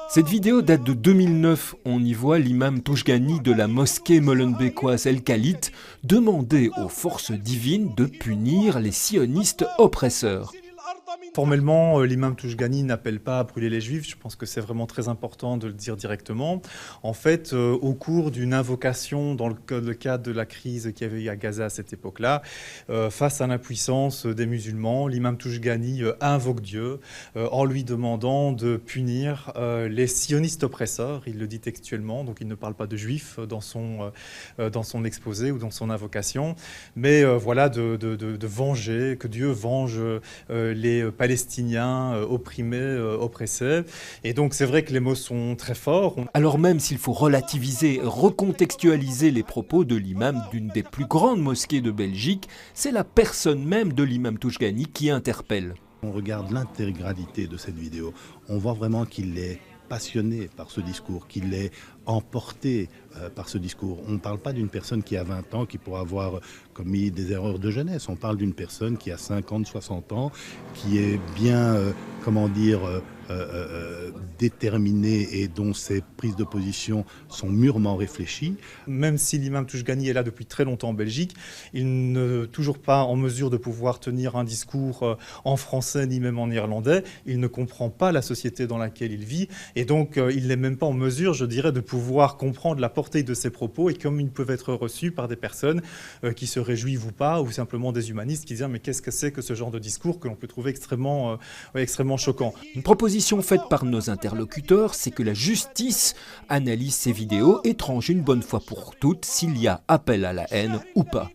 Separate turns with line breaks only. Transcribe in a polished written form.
Cette vidéo date de 2009. On y voit l'imam Toujgani de la mosquée molenbeekoise El Khalid demander aux forces divines de punir les sionistes oppresseurs.
Formellement, l'imam Toujgani n'appelle pas à brûler les juifs. Je pense que c'est vraiment très important de le dire directement. En fait, au cours d'une invocation dans le cadre de la crise qu'il y avait eu à Gaza à cette époque-là, face à l'impuissance des musulmans, l'imam Toujgani invoque Dieu en lui demandant de punir les sionistes oppresseurs. Il le dit textuellement, donc il ne parle pas de juifs dans son exposé ou dans son invocation, mais voilà, de venger, que Dieu venge les Palestiniens opprimés, oppressés. Et donc c'est vrai que les mots sont très forts.
Alors même s'il faut relativiser, recontextualiser les propos de l'imam d'une des plus grandes mosquées de Belgique, c'est la personne même de l'imam Toujgani qui interpelle.
On regarde l'intégralité de cette vidéo, on voit vraiment qu'il est passionné par ce discours, qu'il est emporté par ce discours. On ne parle pas d'une personne qui a 20 ans, qui pourrait avoir commis des erreurs de jeunesse. On parle d'une personne qui a 50, 60 ans, qui est bien, déterminée et dont ses prises de position sont mûrement réfléchies.
Même si l'imam Toujgani est là depuis très longtemps en Belgique, il n'est toujours pas en mesure de pouvoir tenir un discours en français ni même en néerlandais. Il ne comprend pas la société dans laquelle il vit et donc il n'est même pas en mesure, je dirais, de pouvoir comprendre la portée de ses propos et comment ils peuvent être reçus par des personnes qui se réjouissent ou pas, ou simplement des humanistes qui disent mais qu'est-ce que c'est que ce genre de discours que l'on peut trouver extrêmement choquant.
Une proposition faite par nos interlocuteurs, c'est que la justice analyse ces vidéos et tranche une bonne fois pour toutes s'il y a appel à la haine ou pas.